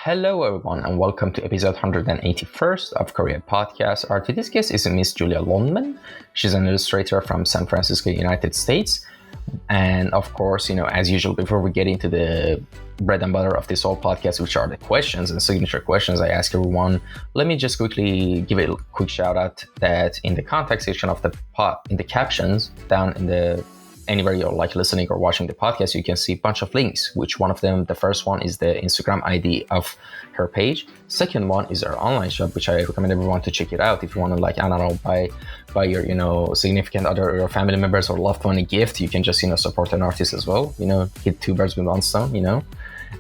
Hello, everyone, and welcome to episode 181st of Kouryer podcast. Our today's guest is Miss Julia Lundman. She's an illustrator from San Francisco, United States. And of course, as usual, before we get into the bread and butter of this whole podcast, which are the questions and signature questions I ask everyone, let me just quickly give a quick shout out that in the contact section of the in the captions down in the anywhere you're listening or watching the podcast, you can see a bunch of links, which one of them, the first one is the Instagram ID of her page. Second one is her online shop, which I recommend everyone to check it out. If you want to buy your, significant other or your family members or loved one a gift, you can just, support an artist as well, hit two birds with one stone,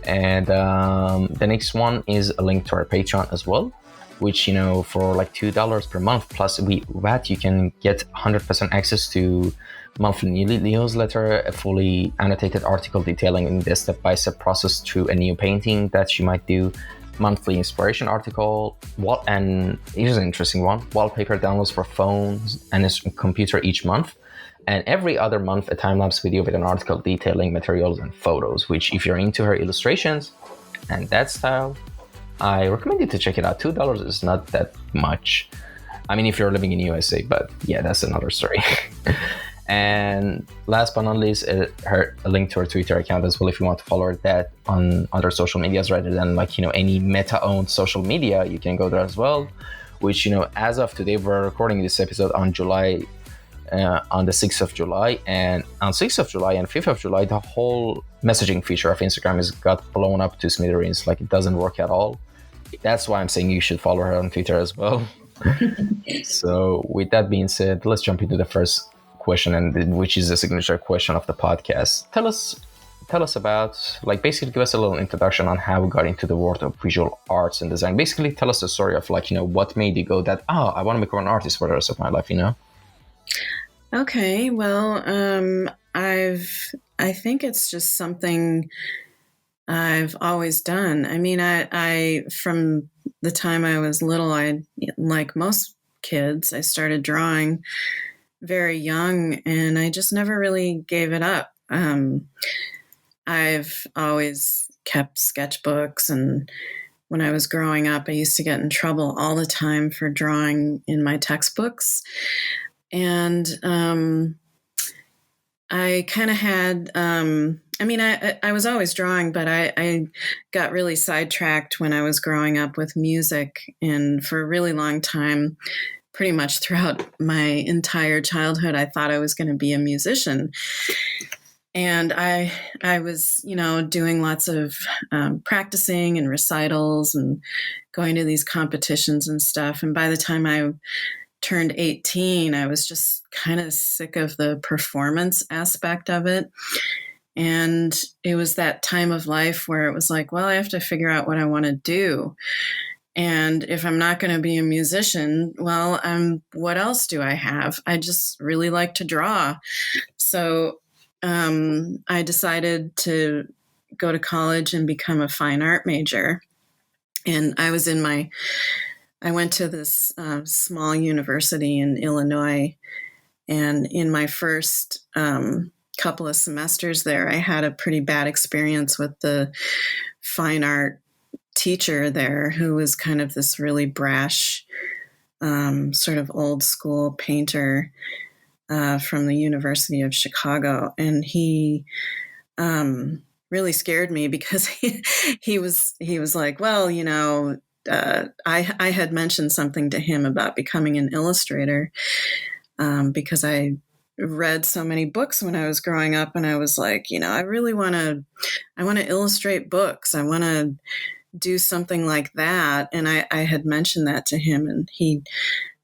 And the next one is a link to our Patreon as well, which, for $2 per month plus VAT, you can get 100% access to monthly newsletter, a fully annotated article detailing the step-by-step process through a new painting that you might do, monthly inspiration article, and here's an interesting one, wallpaper downloads for phones and a computer each month, and every other month a time-lapse video with an article detailing materials and photos, which if you're into her illustrations and that style, I recommend you to check it out. $2 is not that much. I mean, if you're living in USA, but yeah, that's another story. And last but not least, a link to her Twitter account as well. If you want to follow her that on other social medias rather than any Meta-owned social media, you can go there as well. Which, as of today, we're recording this episode on the 6th of July. And on 6th of July and 5th of July, the whole messaging feature of Instagram has got blown up to smithereens. It doesn't work at all. That's why I'm saying you should follow her on Twitter as well. So with that being said, let's jump into the first question, and which is the signature question of the podcast. Tell us about, basically give us a little introduction on how we got into the world of visual arts and design. Basically tell us the story of what made you go that, I want to become an artist for the rest of my life, Okay, well, I think it's just something I've always done. I mean, I from the time I was little, like most kids, I started drawing very young, and I just never really gave it up. I've always kept sketchbooks, and when I was growing up, I used to get in trouble all the time for drawing in my textbooks. And I kind of had, I was always drawing, but I got really sidetracked when I was growing up with music. And for a really long time, pretty much throughout my entire childhood, I thought I was going to be a musician. And I was, doing lots of practicing and recitals and going to these competitions and stuff. And by the time I turned 18, I was just kind of sick of the performance aspect of it. And it was that time of life where it was like, well, I have to figure out what I want to do. And if I'm not going to be a musician, well, what else do I have? I just really like to draw. So I decided to go to college and become a fine art major. And I went to this small university in Illinois. And in my first couple of semesters there, I had a pretty bad experience with the fine art teacher there, who was kind of this really brash, sort of old school painter from the University of Chicago. And he really scared me because he was like, well, I had mentioned something to him about becoming an illustrator because I read so many books when I was growing up, and I was like, I really want to illustrate books. I want to do something like that. And I had mentioned that to him, and he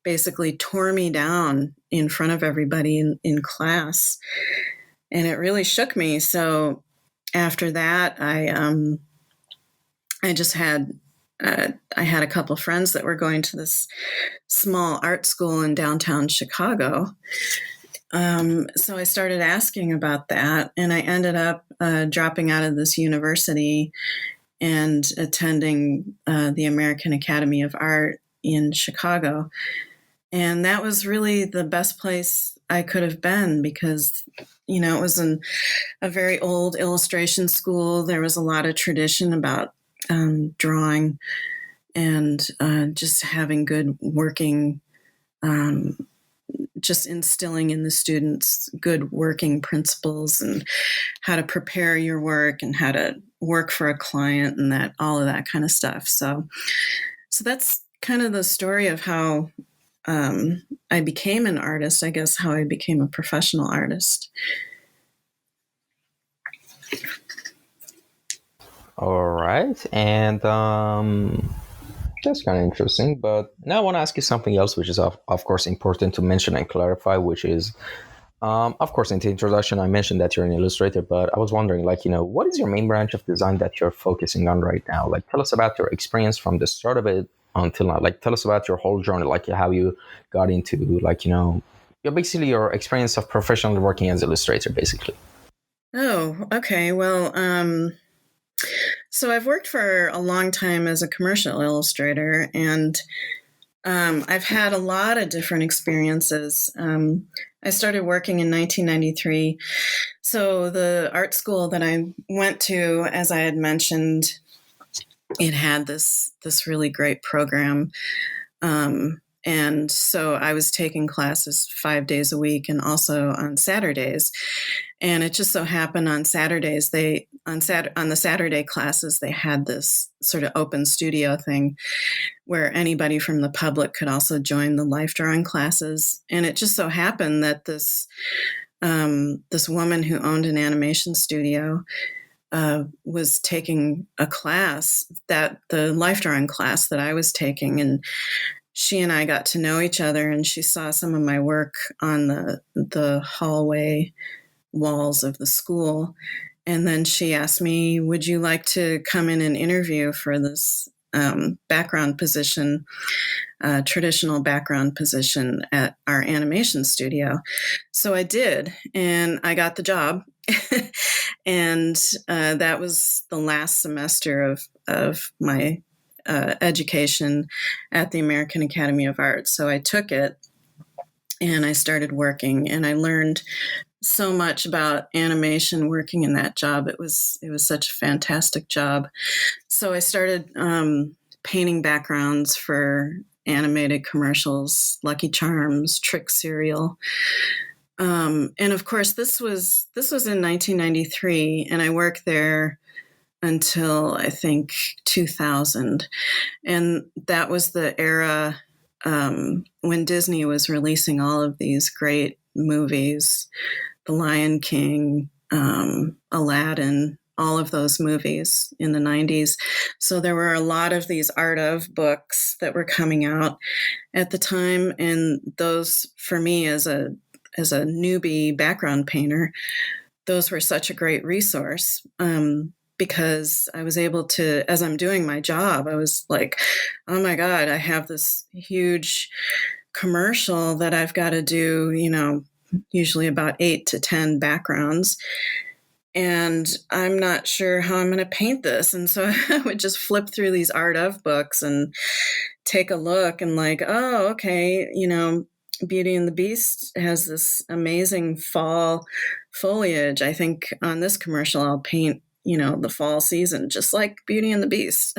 basically tore me down in front of everybody in class. And it really shook me. So after that, I just had I had a couple friends that were going to this small art school in downtown Chicago. So I started asking about that, and I ended up dropping out of this university and attending the American Academy of Art in Chicago. And that was really the best place I could have been because, it was a very old illustration school. There was a lot of tradition about drawing, and just having good working, just instilling in the students good working principles and how to prepare your work and how to work for a client and that all of that kind of stuff. So that's kind of the story of how I became an artist, I guess, how I became a professional artist. All right. And that's kind of interesting. But now I want to ask you something else, which is, of course, important to mention and clarify, which is, of course, in the introduction, I mentioned that you're an illustrator, but I was wondering, what is your main branch of design that you're focusing on right now? Like, tell us about your experience from the start of it until now. Like, tell us about your whole journey, like how you got into, basically your experience of professionally working as an illustrator, basically. Oh, okay. Well, so I've worked for a long time as a commercial illustrator, and I've had a lot of different experiences. I started working in 1993. So the art school that I went to, as I had mentioned, it had this really great program. And so I was taking classes 5 days a week and also on Saturdays. And it just so happened on Saturdays, on the Saturday classes, they had this sort of open studio thing where anybody from the public could also join the life drawing classes. And it just so happened that this woman who owned an animation studio was taking a class, that the life drawing class that I was taking, and she and I got to know each other, and she saw some of my work on the hallway walls of the school. And then she asked me, would you like to come in and interview for this background position, traditional background position at our animation studio? So I did, and I got the job. And that was the last semester of my education at the American Academy of Arts. So I took it and I started working, and I learned so much about animation working in that job. It was such a fantastic job. So I started painting backgrounds for animated commercials, Lucky Charms, Trick Cereal. And of course, this was in 1993, and I worked there until I think 2000. And that was the era when Disney was releasing all of these great movies, The Lion King, Aladdin, all of those movies in the 90s. So there were a lot of these art of books that were coming out at the time. And those, for me as a newbie background painter, those were such a great resource. Because I was able to, as I'm doing my job, I was like, oh my God, I have this huge commercial that I've got to do, usually about 8 to 10 backgrounds. And I'm not sure how I'm going to paint this. And so I would just flip through these art of books and take a look and like, oh, okay, Beauty and the Beast has this amazing fall foliage. I think on this commercial, I'll paint the fall season, just like Beauty and the Beast.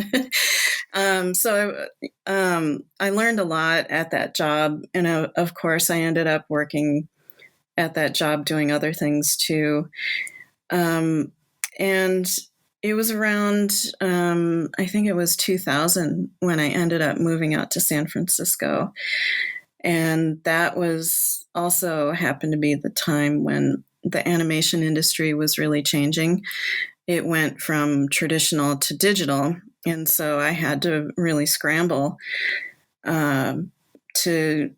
So I learned a lot at that job. And of course, I ended up working at that job doing other things too. And it was around, I think it was 2000 when I ended up moving out to San Francisco. And that was also happened to be the time when the animation industry was really changing. It went from traditional to digital. And so I had to really scramble to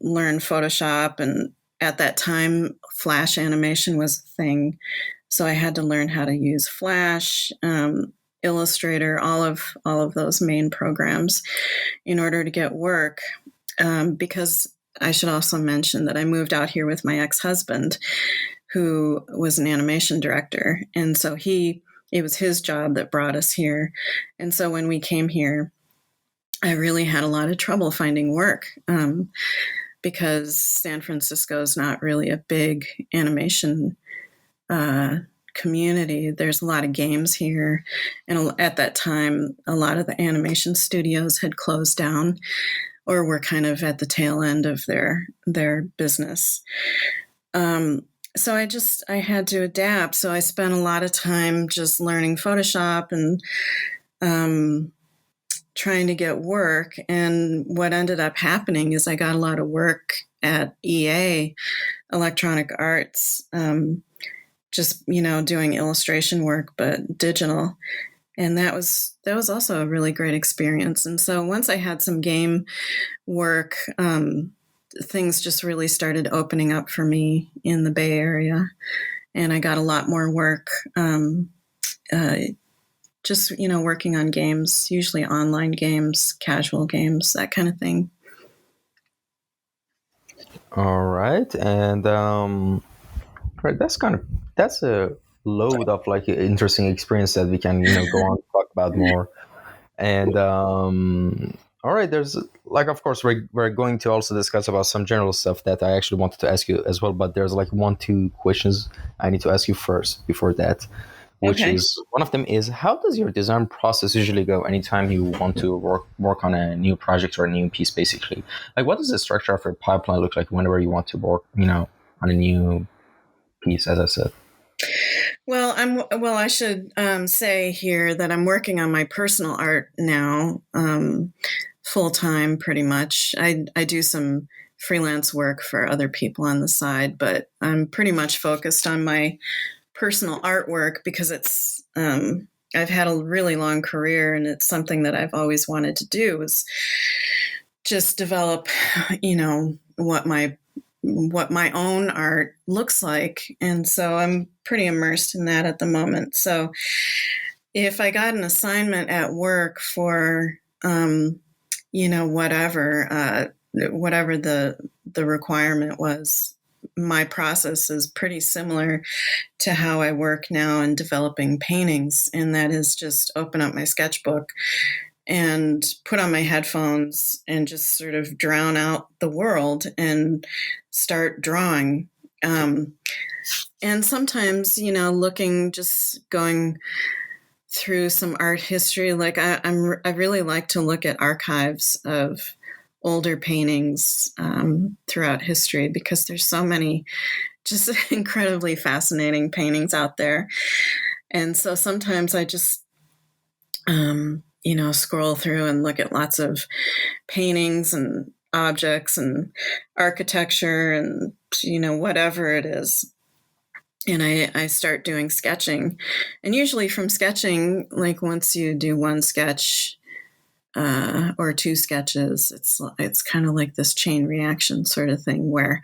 learn Photoshop. And at that time, Flash animation was a thing. So I had to learn how to use Flash, Illustrator, all of those main programs in order to get work. Because I should also mention that I moved out here with my ex-husband, who was an animation director. And so it was his job that brought us here. And so when we came here, I really had a lot of trouble finding work because San Francisco is not really a big animation community. There's a lot of games here. And at that time, a lot of the animation studios had closed down or were kind of at the tail end of their business. So I had to adapt. So I spent a lot of time just learning Photoshop and trying to get work. And what ended up happening is I got a lot of work at EA, Electronic Arts, just, doing illustration work, but digital. And that was also a really great experience. And so once I had some game work, things just really started opening up for me in the Bay Area. And I got a lot more work, just, working on games, usually online games, casual games, that kind of thing. All right. And right, that's a load of like interesting experience that we can go on to talk about more. And all right, there's like, of course, we're going to also discuss about some general stuff that I actually wanted to ask you as well, but there's like 1-2 questions I need to ask you first before that, which Okay. is, one of them is, how does your design process usually go anytime you want to work on a new project or a new piece? Basically, like, what does the structure of your pipeline look like whenever you want to work on a new piece, as I said? Well, I should say here that I'm working on my personal art now, full time, pretty much. I do some freelance work for other people on the side, but I'm pretty much focused on my personal artwork because it's I've had a really long career, and it's something that I've always wanted to do, is just develop, what my own art looks like. And so I'm pretty immersed in that at the moment. So if I got an assignment at work for, whatever the requirement was, my process is pretty similar to how I work now in developing paintings. And that is just open up my sketchbook and put on my headphones and just sort of drown out the world and start drawing. And sometimes, going through some art history, like I really like to look at archives of older paintings throughout history, because there's so many just incredibly fascinating paintings out there. And so sometimes I just, scroll through and look at lots of paintings and objects and architecture and, whatever it is. And I start doing sketching. And usually from sketching, like once you do one sketch or two sketches, it's kind of like this chain reaction sort of thing where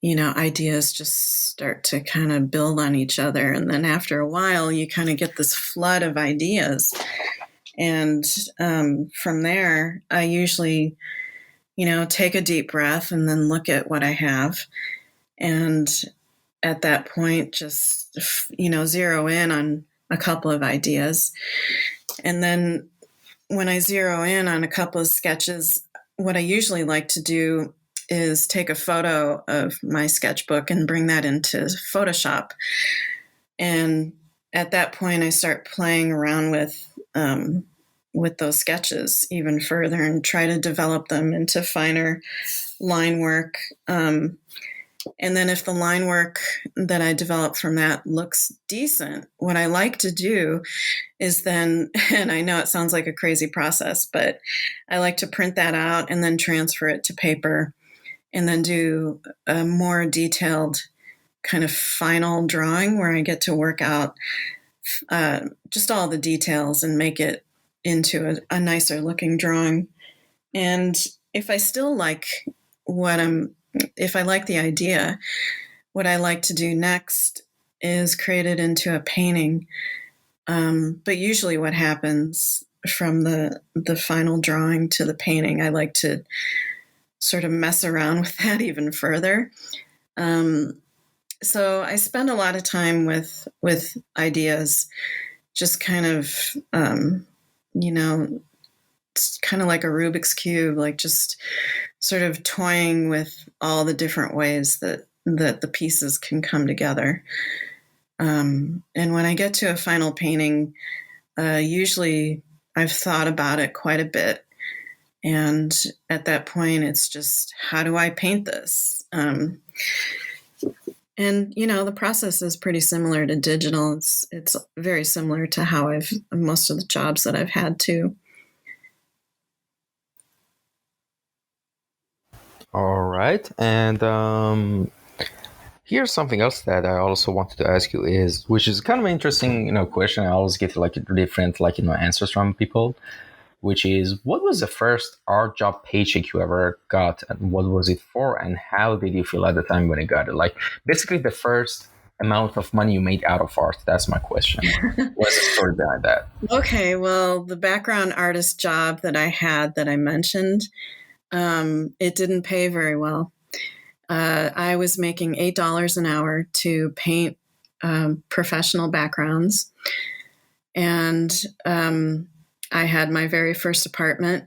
ideas just start to kind of build on each other. And then after a while, you kind of get this flood of ideas. And from there, I usually, take a deep breath and then look at what I have. And at that point, just, zero in on a couple of ideas. And then when I zero in on a couple of sketches, what I usually like to do is take a photo of my sketchbook and bring that into Photoshop. And at that point, I start playing around with those sketches even further and try to develop them into finer line work. And then if the line work that I develop from that looks decent, what I like to do is then, and I know it sounds like a crazy process, but I like to print that out and then transfer it to paper and then do a more detailed kind of final drawing where I get to work out just all the details and make it into a nicer looking drawing. And if I still like if I like the idea, what I like to do next is create it into a painting. But usually what happens from the final drawing to the painting, I like to sort of mess around with that even further. So I spend a lot of time with ideas, just kind of, it's kind of like a Rubik's Cube, like just sort of toying with all the different ways that that the pieces can come together. And when I get to a final painting, usually I've thought about it quite a bit. And at that point, it's just, how do I paint this? And the process is pretty similar to digital. It's very similar to how most of the jobs that I've had too. All right, and here's something else that I also wanted to ask you is, which is kind of an interesting, question. I always get like different, answers from people, which is, what was the first art job paycheck you ever got, and what was it for, and how did you feel at the time when you got it? Like, basically the first amount of money you made out of art. That's my question. What's the story behind that? Okay, well, the background artist job that I had that I mentioned, it didn't pay very well. I was making $8 an hour to paint professional backgrounds. And I had my very first apartment.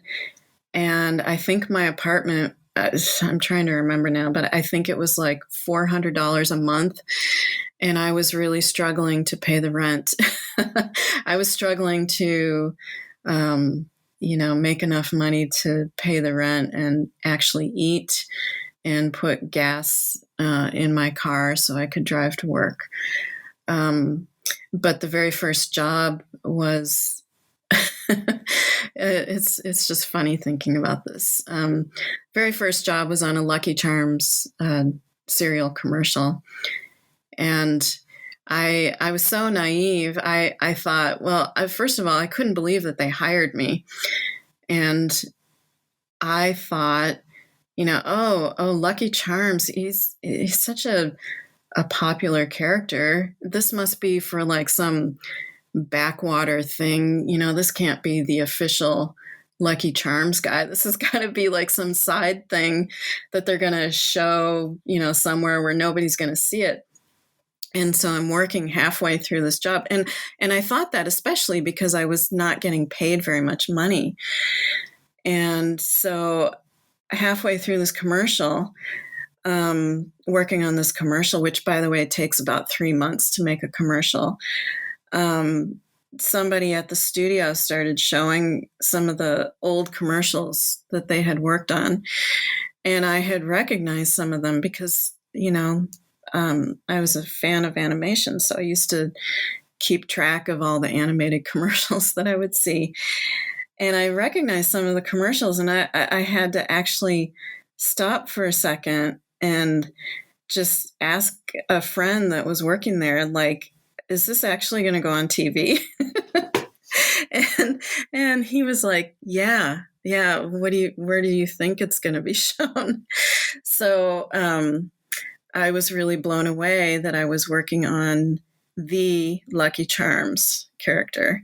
And I think my apartment, I'm trying to remember now, but I think it was like $400 a month. And I was really struggling to pay the rent. I was struggling to, make enough money to pay the rent and actually eat and put gas in my car so I could drive to work. But the very first job was, it's just funny thinking about this. Very first job was on a Lucky Charms cereal commercial. And I was so naive. I thought, well, first of all, I couldn't believe that they hired me. And I thought, Lucky Charms, he's such a popular character. This must be for like some backwater thing. This can't be the official Lucky Charms guy. This has got to be like some side thing that they're going to show, somewhere where nobody's going to see it. And so I'm working halfway through this job. And I thought that especially because I was not getting paid very much money. And so halfway through this commercial, working on this commercial, which, by the way, takes about 3 months to make a commercial, somebody at the studio started showing some of the old commercials that they had worked on. And I had recognized some of them because, I was a fan of animation. So I used to keep track of all the animated commercials that I would see. And I recognized some of the commercials, and I had to actually stop for a second and just ask a friend that was working there, like, is this actually going to go on TV? and he was like, yeah. Where do you think it's going to be shown? So I was really blown away that I was working on the Lucky Charms character.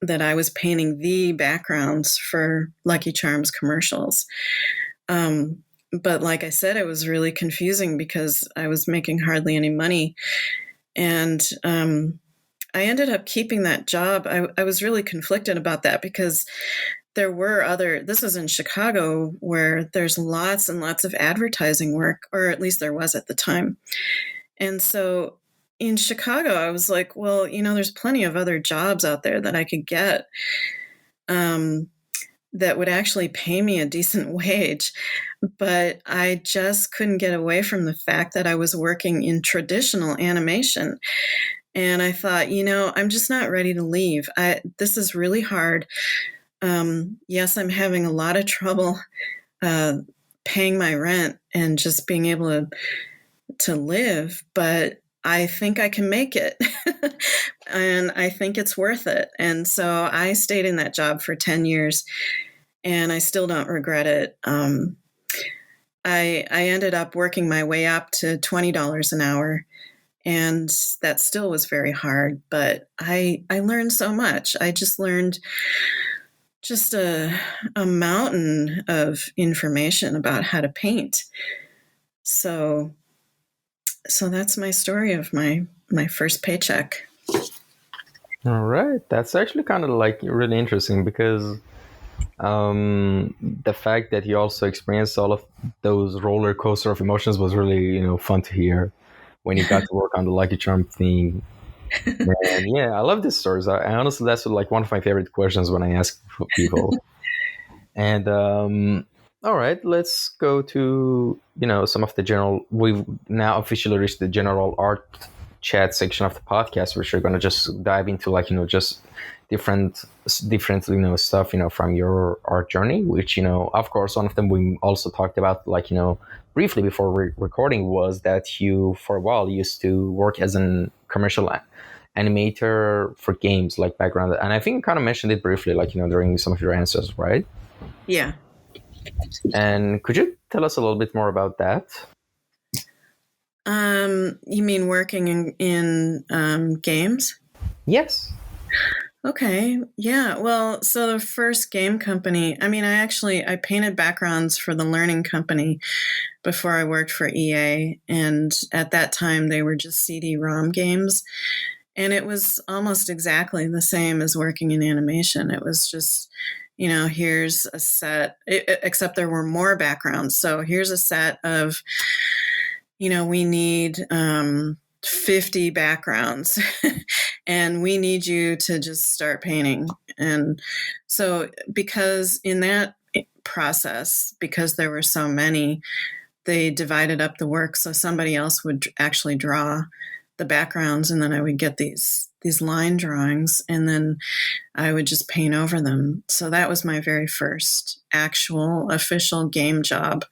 That I was painting the backgrounds for Lucky Charms commercials. But like I said, it was really confusing because I was making hardly any money. And I ended up keeping that job. I was really conflicted about that because there were this was in Chicago, where there's lots and lots of advertising work, or at least there was at the time. And so in Chicago, I was like, well, there's plenty of other jobs out there that I could get that would actually pay me a decent wage. But I just couldn't get away from the fact that I was working in traditional animation. And I thought, I'm just not ready to leave. This is really hard. Yes, I'm having a lot of trouble paying my rent and just being able to live, but I think I can make it. And I think it's worth it. And so I stayed in that job for 10 years, and I still don't regret it. I ended up working my way up to $20 an hour, and that still was very hard, but I learned so much. I just learned just a mountain of information about how to paint. So that's my story of my first paycheck. All right, that's actually kind of like really interesting because The fact that you also experienced all of those roller coaster of emotions was really, fun to hear when you got to work on the Lucky Charm thing. And yeah, I love these stories. I honestly, that's like one of my favorite questions when I ask people. And all right, let's go to some of the general. We've now officially reached the general art chat section of the podcast, which we're going to just dive into, like just different stuff from your art journey. Which of course, one of them we also talked about, like briefly before recording, was that you for a while used to work as an commercial animator for games, like background, and I think you kind of mentioned it briefly, like during some of your answers, right? Yeah. And could you tell us a little bit more about that? You mean working in games? Yes. Okay. Yeah. Well, so the first game company, I painted backgrounds for the Learning Company before I worked for EA. And at that time, they were just CD-ROM games. And it was almost exactly the same as working in animation. It was just, here's a set, except there were more backgrounds. So here's a set of, we need 50 backgrounds and we need you to just start painting. And so because in that process, because there were so many, they divided up the work. So somebody else would actually draw the backgrounds, and then I would get these line drawings, and then I would just paint over them. So that was my very first actual official game job.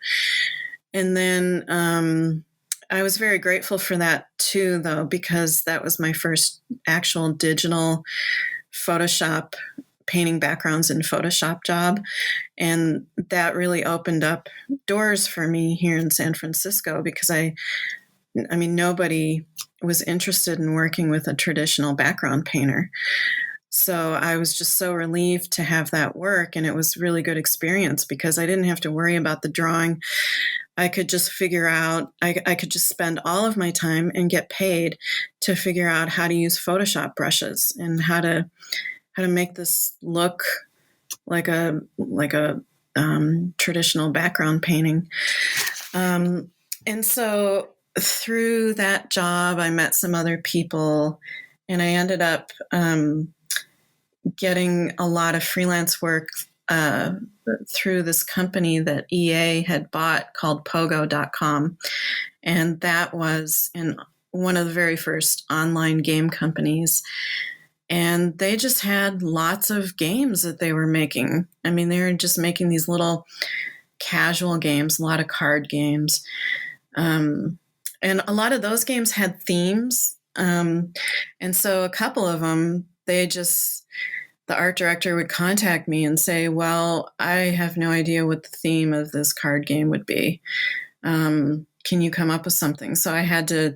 And then I was very grateful for that too, though, because that was my first actual digital Photoshop painting backgrounds in Photoshop job. And that really opened up doors for me here in San Francisco, because nobody was interested in working with a traditional background painter. So I was just so relieved to have that work. And it was a really good experience because I didn't have to worry about the drawing. I could just figure out, I could just spend all of my time and get paid to figure out how to use Photoshop brushes and how to make this look like a traditional background painting. And so through that job, I met some other people, and I ended up getting a lot of freelance work through this company that EA had bought called Pogo.com. And that was one of the very first online game companies. And they just had lots of games that they were making. They were just making these little casual games, a lot of card games. And a lot of those games had themes. And so a couple of them, the art director would contact me and say, well, I have no idea what the theme of this card game would be. Can you come up with something? So I had to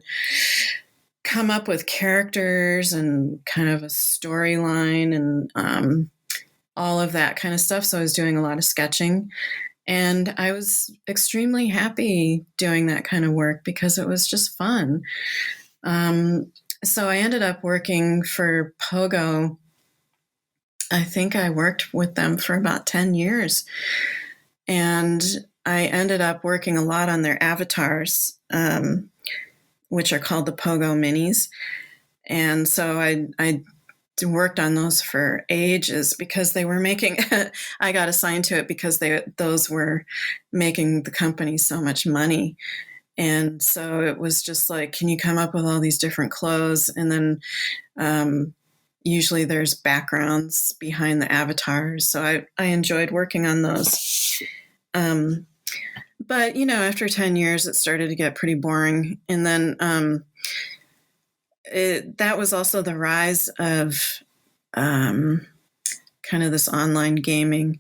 come up with characters and kind of a storyline and all of that kind of stuff. So I was doing a lot of sketching. And I was extremely happy doing that kind of work because it was just fun. So I ended up working for Pogo. I think I worked with them for about 10 years. And I ended up working a lot on their avatars, which are called the Pogo Minis. And so I worked on those for ages because they were making, I got assigned to it because those were making the company so much money. And so it was just like, can you come up with all these different clothes? And then usually there's backgrounds behind the avatars. So I enjoyed working on those. But, after 10 years, it started to get pretty boring. And then that was also the rise of kind of this online gaming.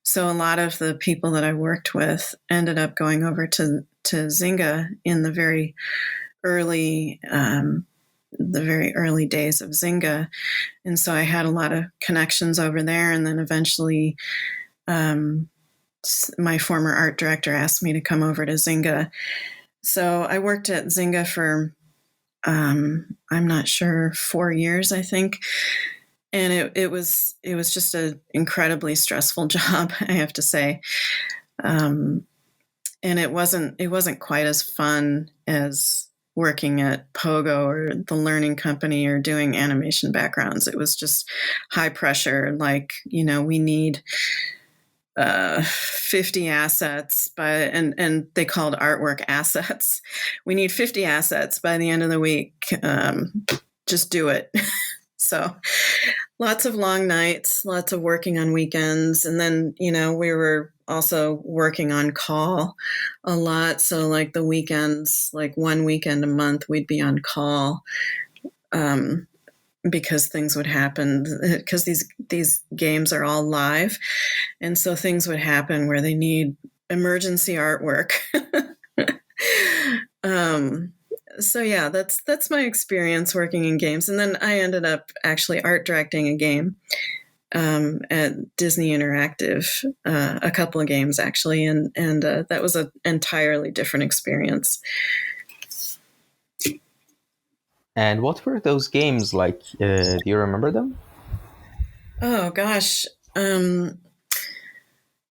So a lot of the people that I worked with ended up going over to Zynga in the very early days of Zynga. And so I had a lot of connections over there. And then eventually my former art director asked me to come over to Zynga. So I worked at Zynga for, I'm not sure, 4 years, I think. and it was just an incredibly stressful job, I have to say. And it wasn't quite as fun as working at Pogo or the Learning Company or doing animation backgrounds. It was just high pressure. Like, we need 50 assets and they called artwork assets. We need 50 assets by the end of the week. Just do it. So lots of long nights, lots of working on weekends. And then, we were also working on call a lot. So like the weekends, like one weekend a month, we'd be on call because things would happen, because these games are all live. And so things would happen where they need emergency artwork. So yeah, that's my experience working in games. And then I ended up actually art directing a game at Disney Interactive, a couple of games actually, and that was an entirely different experience. And what were those games like? Do you remember them? Oh gosh.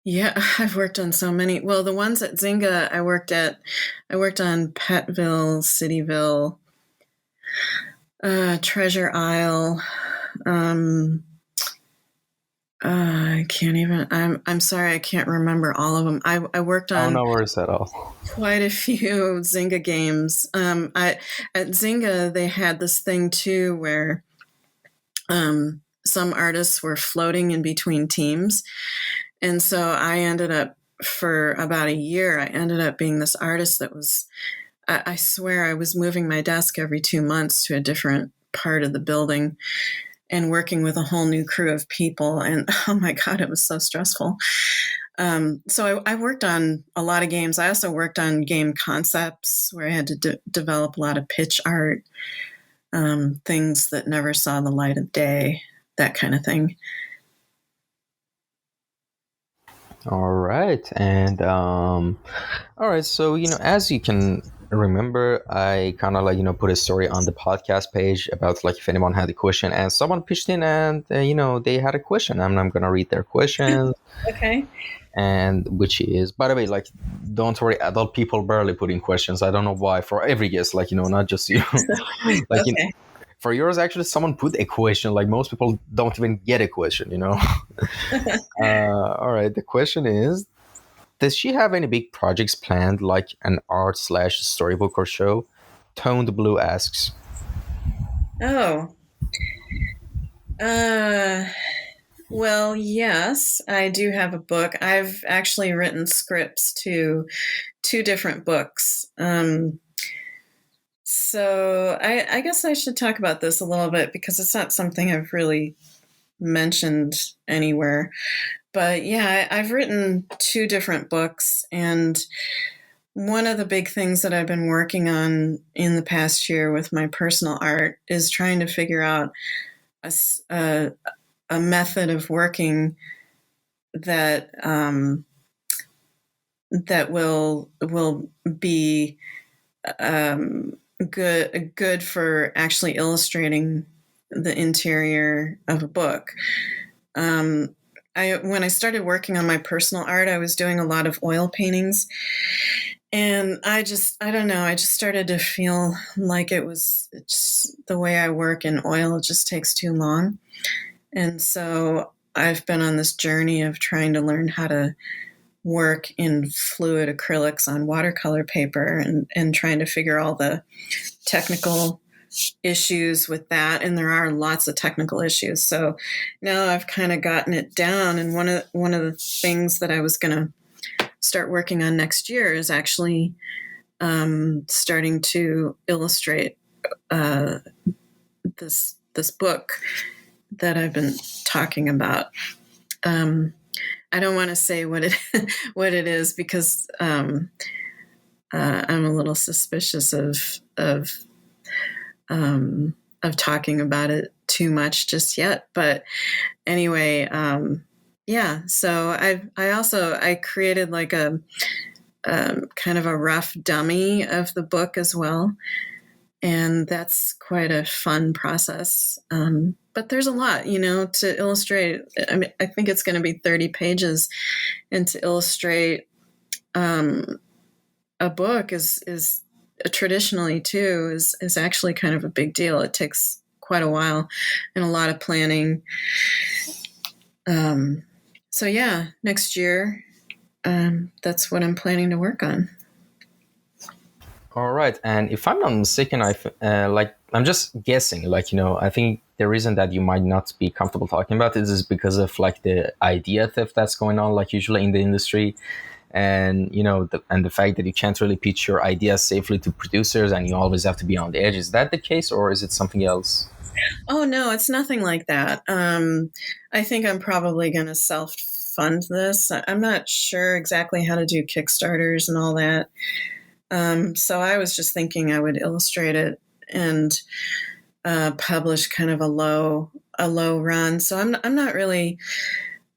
Yeah, I've worked on so many. Well, the ones at Zynga I worked on Petville, Cityville, Treasure Isle. I can't even. I'm sorry, I can't remember all of them. I worked on no worries at all. quite a few Zynga games. At Zynga they had this thing too where some artists were floating in between teams, and so I ended up, for about a year, I ended up being this artist that was. I swear I was moving my desk every 2 months to a different part of the building and working with a whole new crew of people. And oh my God, it was so stressful. So I worked on a lot of games. I also worked on game concepts where I had to develop a lot of pitch art, things that never saw the light of day, that kind of thing. All right. And all right. So, as you can remember, I kind of put a story on the podcast page about like if anyone had a question, and someone pitched in and, they had a question, and I'm going to read their questions. Okay. And which is, by the way, like, don't worry, adult people barely put in questions. I don't know why, for every guest, like, not just you. Like, Okay. For yours, actually, someone put a question. Like, most people don't even get a question, All right. The question is, does she have any big projects planned, like an art/storybook or show? Toned Blue asks. Oh. Well, yes, I do have a book. I've actually written scripts to 2 different books. So I guess I should talk about this a little bit because it's not something I've really mentioned anywhere. But yeah, I've written 2 different books, and one of the big things that I've been working on in the past year with my personal art is trying to figure out a method of working that that will be good for actually illustrating the interior of a book. When I started working on my personal art, I was doing a lot of oil paintings, and I don't know, I just started to feel like it's the way I work in oil, it just takes too long. And so I've been on this journey of trying to learn how to work in fluid acrylics on watercolor paper and trying to figure all the technical issues with that. And there are lots of technical issues. So now I've kind of gotten it down. And one of the things that I was going to start working on next year is actually starting to illustrate this book that I've been talking about. I don't want to say what it is because I'm a little suspicious of talking about it too much just yet. But anyway, yeah. So I created like a kind of a rough dummy of the book as well, and that's quite a fun process. but there's a lot, to illustrate. I mean, I think it's going to be 30 pages, and to illustrate a book is traditionally too is actually kind of a big deal. It takes quite a while and a lot of planning. So yeah, next year, that's what I'm planning to work on. All right, and if I'm not mistaken, I'm just guessing. I think the reason that you might not be comfortable talking about it is because of like the idea theft that's going on, like usually in the industry, and the fact that you can't really pitch your ideas safely to producers, and you always have to be on the edge. Is that the case, or is it something else? Oh no, it's nothing like that. I think I'm probably going to self-fund this. I'm not sure exactly how to do Kickstarters and all that. So I was just thinking I would illustrate it and publish kind of a low run. So I'm not really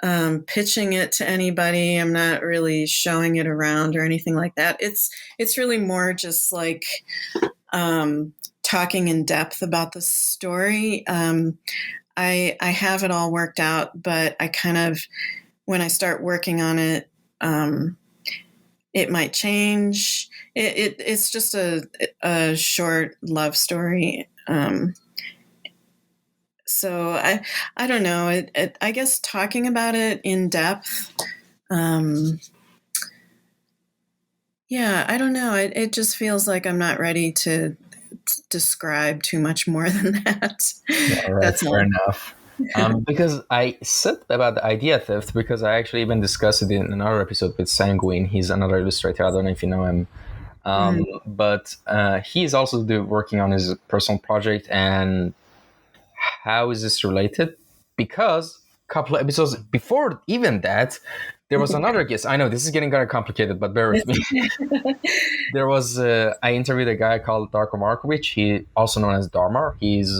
pitching it to anybody. I'm not really showing it around or anything like that. It's really more just like talking in depth about the story. I have it all worked out, but I kind of, when I start working on it, it might change. It's just a short love story. So I don't know. I guess talking about it in depth. Yeah, I don't know. It just feels like I'm not ready to describe too much more than that. All right, That's fair all. enough. Because I said about the idea theft because I actually even discussed it in another episode with Sanguine. He's another illustrator. I don't know if you know him. But he's also working on his personal project. And how is this related? Because a couple of episodes before even that, there was another guest. I know this is getting kind of complicated, but bear with me. There was I interviewed a guy called Darko Markovic. He also known as Darmar. He's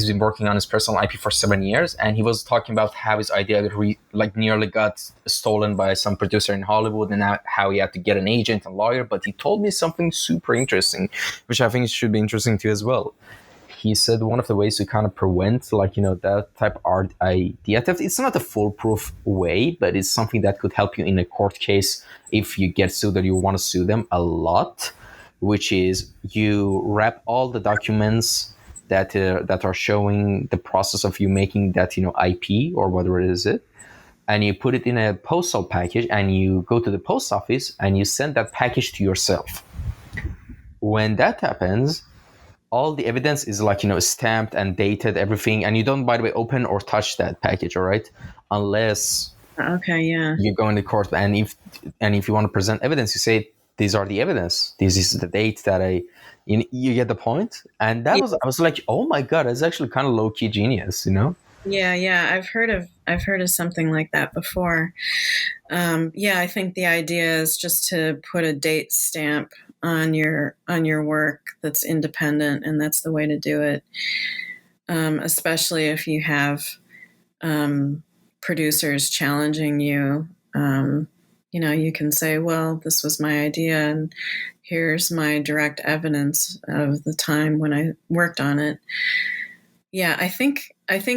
been working on his personal IP for 7 years, and he was talking about how his idea nearly got stolen by some producer in Hollywood, and how he had to get an agent and lawyer. But he told me something super interesting, which I think should be interesting to you as well. He said one of the ways to kind of prevent that type of art idea theft, it's not a foolproof way, but it's something that could help you in a court case if you get sued or you want to sue them a lot, which is you wrap all the documents that are showing the process of you making that IP or whatever it is, and you put it in a postal package, and you go to the post office and you send that package to yourself. When that happens, all the evidence is stamped and dated, everything, and you don't, by the way, open or touch that package, all right, unless you go in the court. And if you want to present evidence, you say these are the evidence, this is the date that you get the point. And I was like, oh my god, that's actually kind of low-key genius. Yeah, I've heard of something like that before. I think the idea is just to put a date stamp on your work that's independent, and that's the way to do it. Especially if you have producers challenging you. You can say, well, this was my idea, and here's my direct evidence of the time when I worked on it. Yeah, I think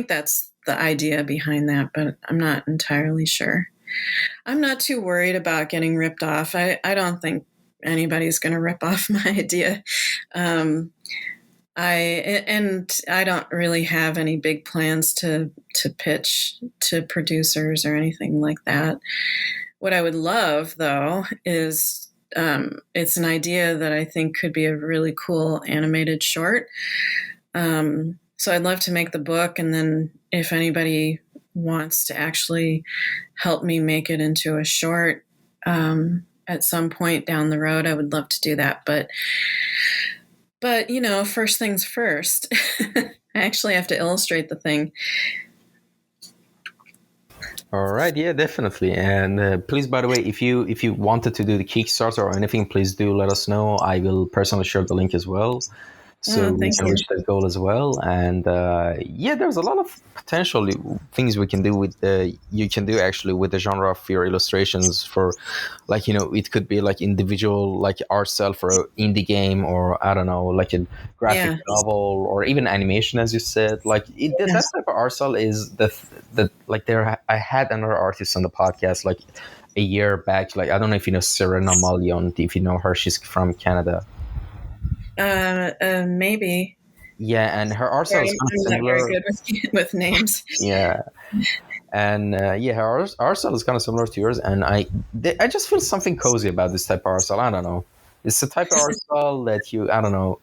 that's the idea behind that, but I'm not entirely sure. I'm not too worried about getting ripped off. I don't think anybody's going to rip off my idea. I don't really have any big plans to pitch to producers or anything like that. What I would love, though, is it's an idea that I think could be a really cool animated short. So I'd love to make the book, and then if anybody wants to actually help me make it into a short at some point down the road, I would love to do that. But first things first. I actually have to illustrate the thing. All right, yeah, definitely. And please, by the way, if you wanted to do the Kickstarter or anything, please do let us know. I will personally share the link as well. so Oh, we thank can you. reach that goal as well. And yeah, there's a lot of potential things we can do with you can do actually with the genre of your illustrations for, like, it could be like individual, like art style for an indie game, or I don't know, like a graphic Yeah. novel, or even animation, as you said. Like that Yes. type of art style is the like there. I had another artist on the podcast like a year back. Like, I don't know if you know Serena Malion, if you know her. She's from Canada. Maybe. Yeah, and her art style Sorry, is kind of I'm not very similar. good with names. Yeah, and yeah, her art style is kind of similar to yours, and I just feel something cozy about this type of art style. I don't know. It's the type of art style that I don't know.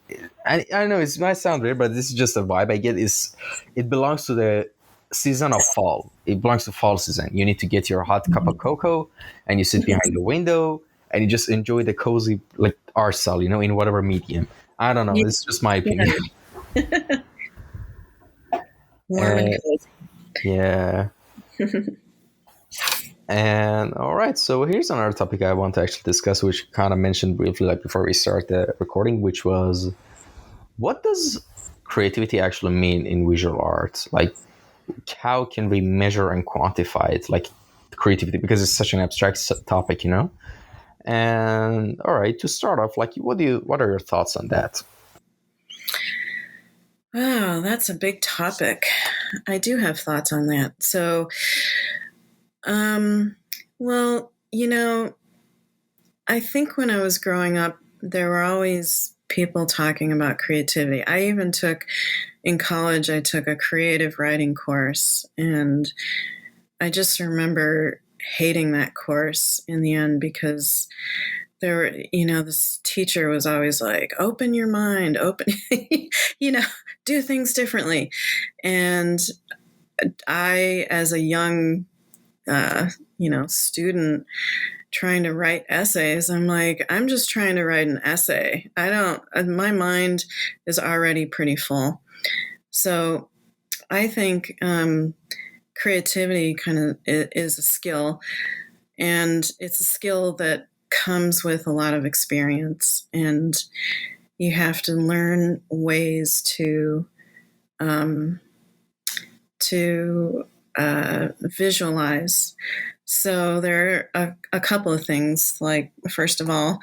I know it might sound weird, but this is just a vibe I get. It belongs to the season of fall. It belongs to fall season. You need to get your hot cup of cocoa, and you sit behind the window, and you just enjoy the cozy like art style, in whatever medium. I don't know. Yeah, It's just my opinion. warm and Uh, cozy. yeah. And all right, so here's another topic I want to actually discuss, which kind of mentioned briefly, like before we start the recording, which was, what does creativity actually mean in visual art? Like, how can we measure and quantify it, like creativity, because it's such an abstract topic. And all right, to start off, like, what are your thoughts on that? Oh, that's a big topic. I do have thoughts on that. So, um, well, I think when I was growing up, there were always people talking about creativity. In college, I took a creative writing course, and I just remember hating that course in the end because this teacher was always like, open your mind, you know, do things differently. And I, as a young, student trying to write essays, I'm like, I'm just trying to write an essay. My mind is already pretty full. So I think creativity kind of is a skill, and it's a skill that comes with a lot of experience, and you have to learn ways um, to visualize. So there are a couple of things. Like, first of all,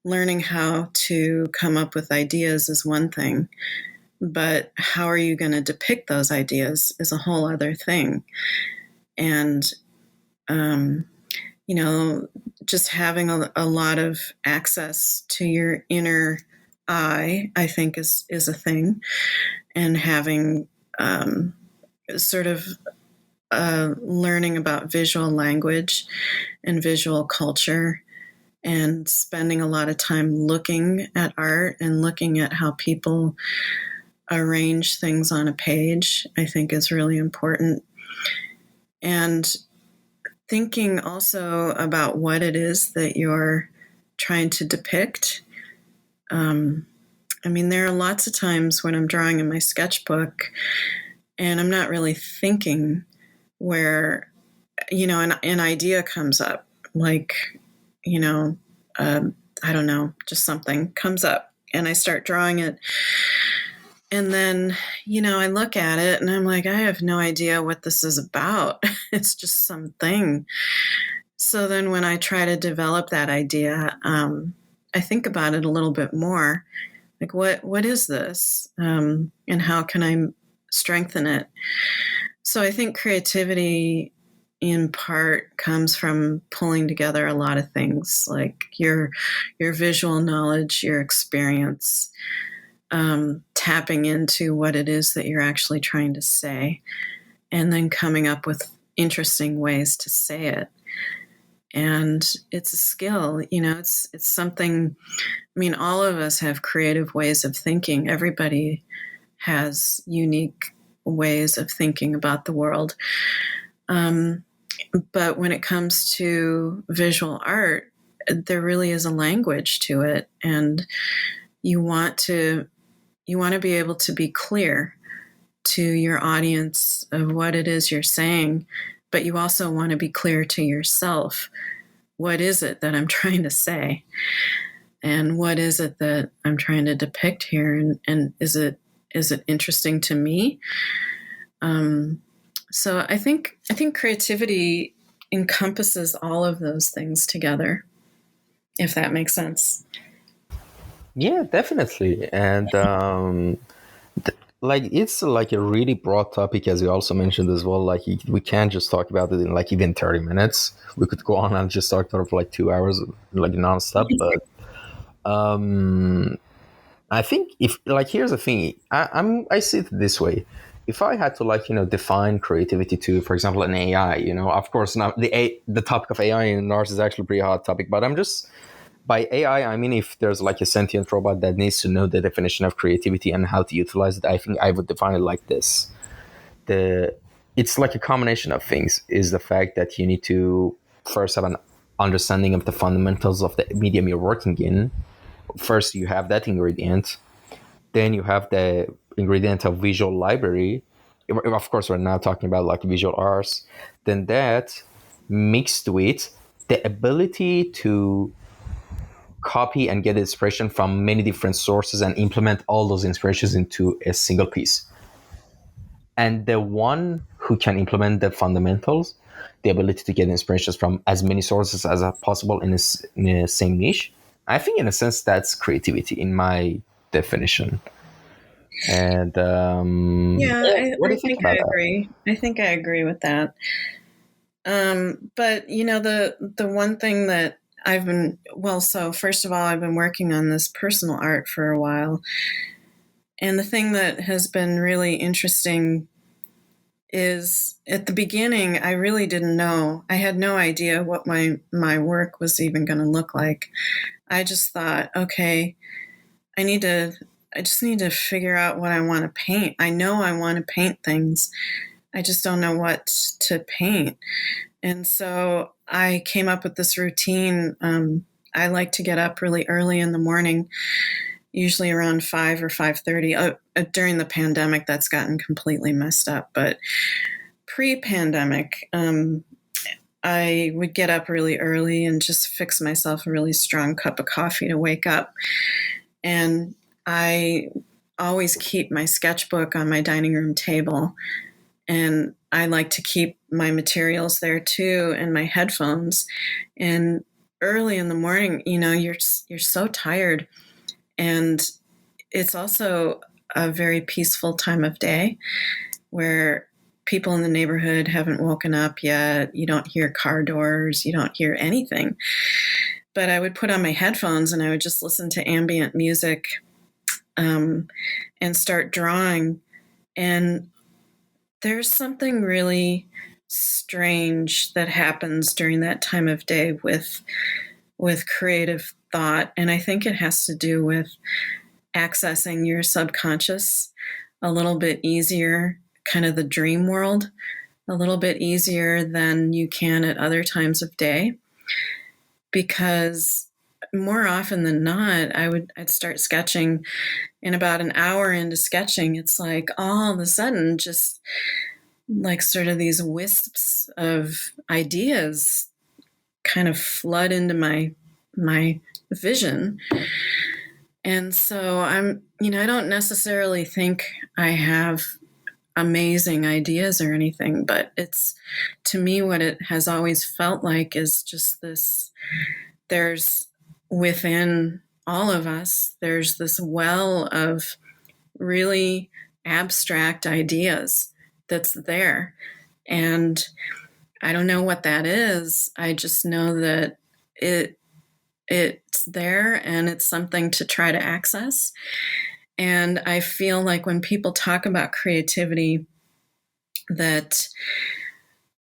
learning how to come up with ideas is one thing, but how are you going to depict those ideas is a whole other thing. And um, just having a lot of access to your inner eye, I think, is a thing, and having sort of learning about visual language and visual culture, and spending a lot of time looking at art and looking at how people arrange things on a page, I think is really important. And thinking also about what it is that you're trying to depict. There are lots of times when I'm drawing in my sketchbook and I'm not really thinking, where, an idea comes up, like, you know, I don't know, just something comes up and I start drawing it. And then, I look at it and I'm like, I have no idea what this is about. It's just something. So then when I try to develop that idea, I think about it a little bit more. Like, what is this? And how can I strengthen it? So I think creativity in part comes from pulling together a lot of things, like your visual knowledge, your experience, tapping into what it is that you're actually trying to say, and then coming up with interesting ways to say it. And it's a skill, it's something. All of us have creative ways of thinking. Everybody has unique ways of thinking about the world. But when it comes to visual art, there really is a language to it, and you want to be able to be clear to your audience of what it is you're saying, but you also want to be clear to yourself. What is it that I'm trying to say? and what is it that I'm trying to depict here, and is it interesting to me? So I think creativity encompasses all of those things together, if that makes sense. Yeah, definitely. And like it's like a really broad topic, as you also mentioned as well. Like we can't just talk about it in like even 30 minutes. We could go on and just talk about it for like 2 hours, like nonstop. But I think if like here's the thing, I see it this way. If I had to like define creativity to, for example, an AI, of course now the topic of AI in ours is actually a pretty hot topic, but I'm just by AI, I mean if there's like a sentient robot that needs to know the definition of creativity and how to utilize it, I think I would define it like this. It's like a combination of things. Is the fact that you need to first have an understanding of the fundamentals of the medium you're working in. First, you have that ingredient. Then you have the ingredient of visual library. Of course, we're now talking about like visual arts. Then that mixed with the ability to copy and get inspiration from many different sources and implement all those inspirations into a single piece. And the one who can implement the fundamentals, the ability to get inspirations from as many sources as possible in a same niche, I think in a sense that's creativity in my definition. And Yeah, what do I you think think about I that? agree. I think I agree with that. But the one thing that so first of all, I've been working on this personal art for a while. And the thing that has been really interesting is at the beginning, I really didn't know. I had no idea what my work was even going to look like. I just thought, okay, I just need to figure out what I want to paint. I know I want to paint things. I just don't know what to paint. And so I came up with this routine. I like to get up really early in the morning, usually around 5 or 5:30. During the pandemic, that's gotten completely messed up. But pre-pandemic, I would get up really early and just fix myself a really strong cup of coffee to wake up. And I always keep my sketchbook on my dining room table. And I like to keep my materials there too, and my headphones. And early in the morning, you're so tired, and it's also a very peaceful time of day where people in the neighborhood haven't woken up yet. You don't hear car doors, you don't hear anything. But I would put on my headphones and I would just listen to ambient music, and start drawing. And there's something really strange that happens during that time of day with creative thought, and I think it has to do with accessing your subconscious a little bit easier, kind of the dream world, a little bit easier than you can at other times of day. Because more often than not, I'd start sketching, and about an hour into sketching, it's like all of a sudden just like sort of these wisps of ideas kind of flood into my vision. And so I don't necessarily think I have amazing ideas or anything, but it's, to me, what it has always felt like is just this, there's within all of us, there's this well of really abstract ideas that's there. And I don't know what that is. I just know that it's there, and it's something to try to access. And I feel like when people talk about creativity, that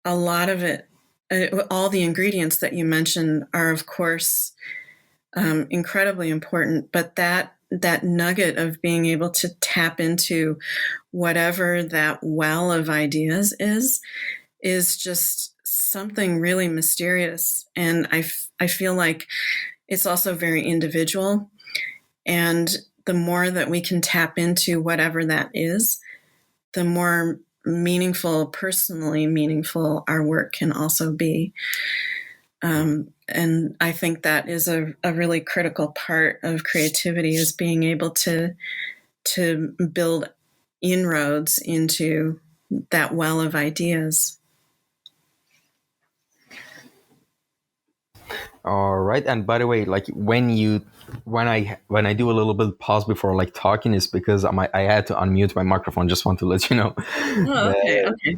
a lot of it, all the ingredients that you mentioned are, of course, incredibly important, but that nugget of being able to tap into whatever that well of ideas is just something really mysterious. And I feel like it's also very individual. And the more that we can tap into whatever that is, the more meaningful, personally meaningful our work can also be. And I think that is a really critical part of creativity, is being able to build inroads into that well of ideas. All right. And by the way, like when I do a little bit pause before like talking is because I had to unmute my microphone. Just want to let you know. Oh, okay, That, okay.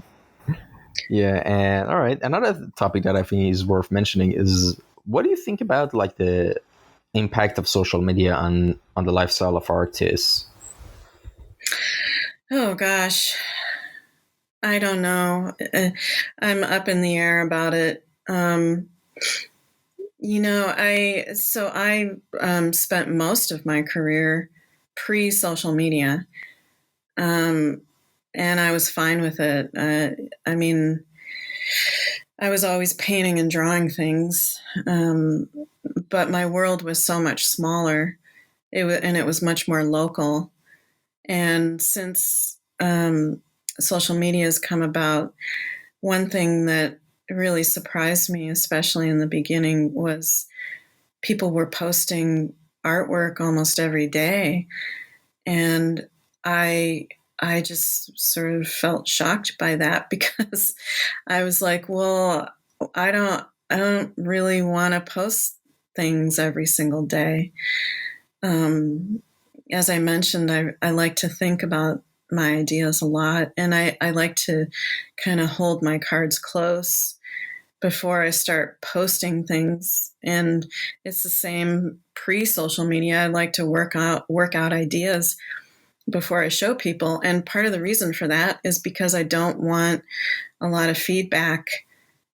yeah. And all right. Another topic that I think is worth mentioning is, what do you think about like the impact of social media on the lifestyle of artists? Oh gosh, I don't know. I'm up in the air about it. I spent most of my career pre-social media, um, and I was fine with it. I mean, I was always painting and drawing things, but my world was so much smaller. It was much more local. And since social media has come about, one thing that really surprised me, especially in the beginning, was people were posting artwork almost every day, and I I just sort of felt shocked by that because I was like, well, I don't really want to post things every single day. Um, as I mentioned, I like to think about my ideas a lot, and I like to kind of hold my cards close before I start posting things. And it's the same pre-social media. I like to work out ideas before I show people. And part of the reason for that is because I don't want a lot of feedback.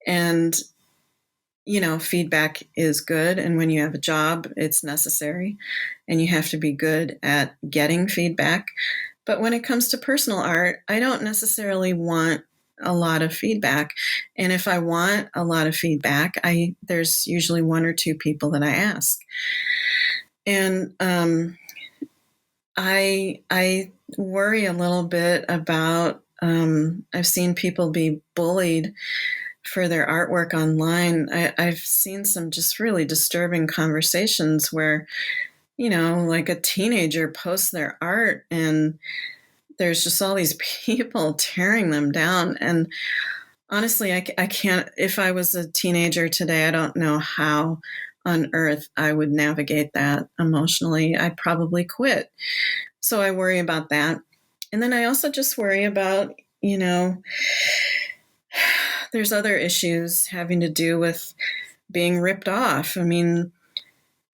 And feedback is good. And when you have a job, it's necessary. And you have to be good at getting feedback. But when it comes to personal art, I don't necessarily want a lot of feedback. And if I want a lot of feedback, there's usually one or two people that I ask. And I worry a little bit about. I've seen people be bullied for their artwork online. I've seen some just really disturbing conversations where, like a teenager posts their art and there's just all these people tearing them down. And honestly, I can't, if I was a teenager today, I don't know how on earth I would navigate that emotionally. I'd probably quit. So I worry about that. And then I also just worry about, there's other issues having to do with being ripped off. I mean,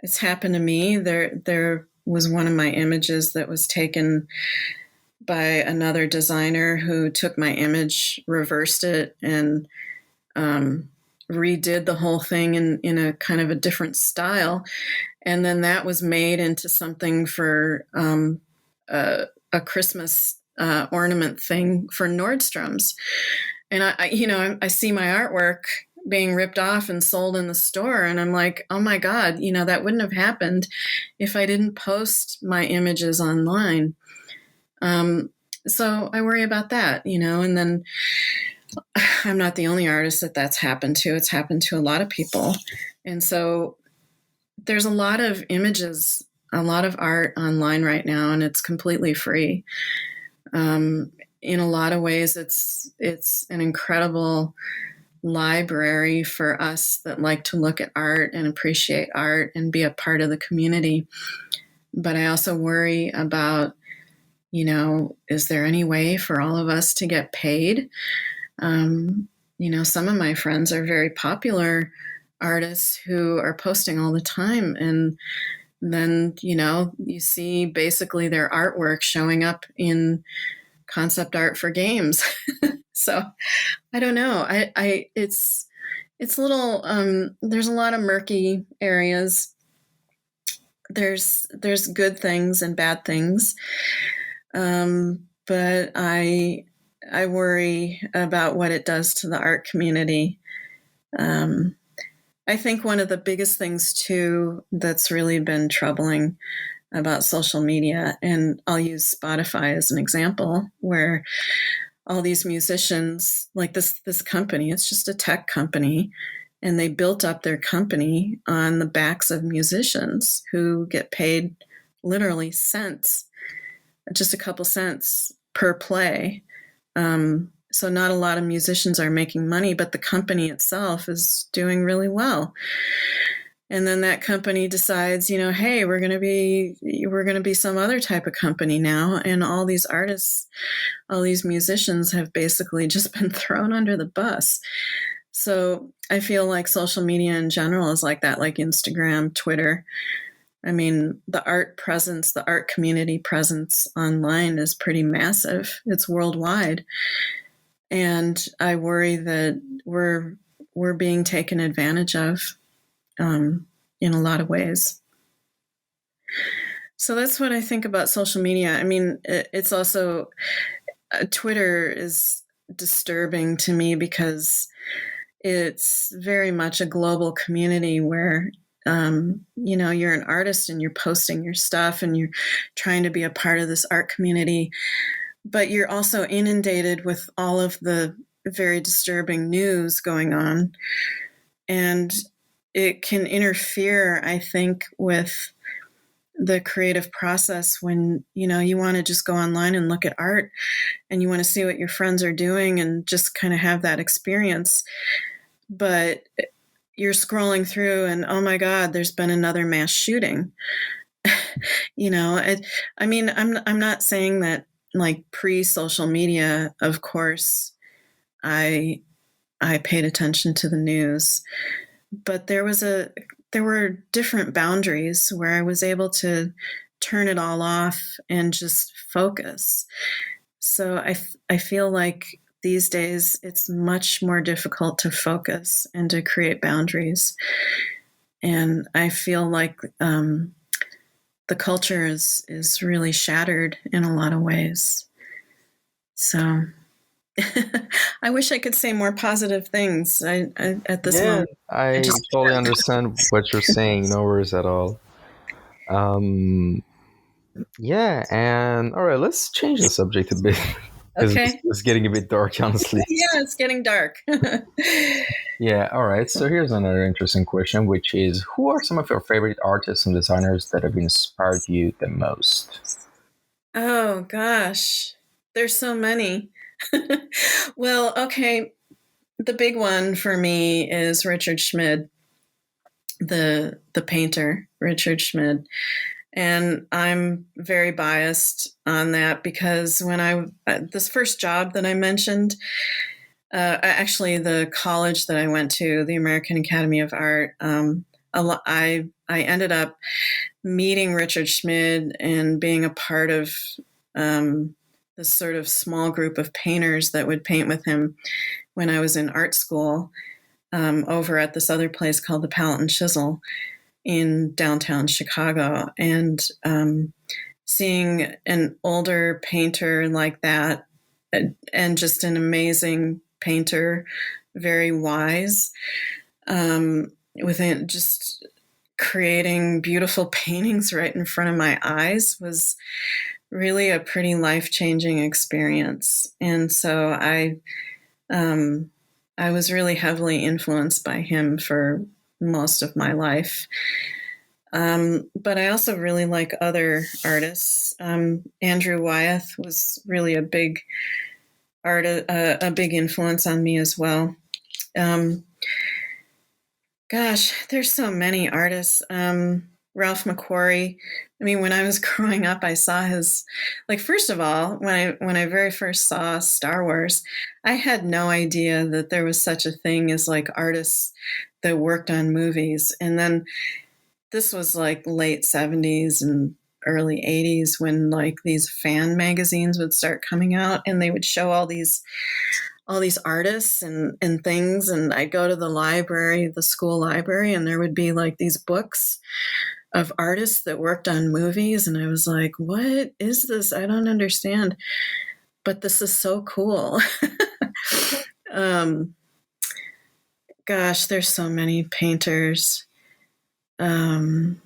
it's happened to me. There was one of my images that was taken by another designer who took my image, reversed it, and redid the whole thing in a kind of a different style. And then that was made into something for a Christmas ornament thing for Nordstrom's. And I see my artwork being ripped off and sold in the store, and I'm like, oh my God, that wouldn't have happened if I didn't post my images online. So I worry about that, and then I'm not the only artist that's happened to. It's happened to a lot of people. And so there's a lot of images, a lot of art online right now, and it's completely free. In a lot of ways, it's an incredible library for us that like to look at art and appreciate art and be a part of the community. But I also worry about, is there any way for all of us to get paid? Some of my friends are very popular artists who are posting all the time, and then you see basically their artwork showing up in concept art for games. So I don't know. It's a little. There's a lot of murky areas. There's good things and bad things, but I worry about what it does to the art community. I think one of the biggest things too that's really been troubling about social media, and I'll use Spotify as an example, where all these musicians, like this company, it's just a tech company, and they built up their company on the backs of musicians who get paid literally cents, just a couple cents per play. So not a lot of musicians are making money, but the company itself is doing really well. And then that company decides, hey, we're going to be some other type of company now. And all these artists, all these musicians have basically just been thrown under the bus. So I feel like social media in general is like that, like Instagram, Twitter. I mean, the art presence, the art community presence online is pretty massive. It's worldwide. And I worry that we're being taken advantage of in a lot of ways. So that's what I think about social media. I mean, it's also, Twitter is disturbing to me because it's very much a global community where, you're an artist and you're posting your stuff and you're trying to be a part of this art community, but you're also inundated with all of the very disturbing news going on. And it can interfere, I think, with the creative process when, you want to just go online and look at art and you want to see what your friends are doing and just kind of have that experience. But you're scrolling through and, oh my God, there's been another mass shooting. I mean, I'm not saying that like pre-social media, of course, I paid attention to the news, but there were different boundaries where I was able to turn it all off and just focus. So I feel like these days it's much more difficult to focus and to create boundaries. And I feel like the culture is really shattered in a lot of ways. So I wish I could say more positive things. I at this moment. I totally understand what you're saying. No worries at all. Yeah, and all right, let's change the subject a bit. Okay. It's getting a bit dark, honestly. Yeah, it's getting dark. Yeah, all right. So here's another interesting question, which is, who are some of your favorite artists and designers that have inspired you the most? Oh, gosh. There's so many. Well, okay. The big one for me is Richard Schmid, the painter, Richard Schmid. And I'm very biased on that because when this first job that I mentioned, actually the college that I went to, the American Academy of Art, I ended up meeting Richard Schmid and being a part of this sort of small group of painters that would paint with him when I was in art school over at this other place called the Palette and Chisel in downtown Chicago. And seeing an older painter like that and just an amazing painter, very wise, within just creating beautiful paintings right in front of my eyes was really a pretty life-changing experience. And so I was really heavily influenced by him for most of my life. But I also really like other artists. Andrew Wyeth was really a big influence on me as well. Gosh, there's so many artists. Ralph McQuarrie. I mean, when I was growing up, I saw his, like, first of all, when I very first saw Star Wars, I had no idea that there was such a thing as like artists that worked on movies. And then this was like late 70s and early 80s when like these fan magazines would start coming out and they would show all these artists and things. And I'd go to the library, the school library, and there would be like these books of artists that worked on movies. And I was like, what is this? I don't understand. But this is so cool. Gosh, there's so many painters. I'm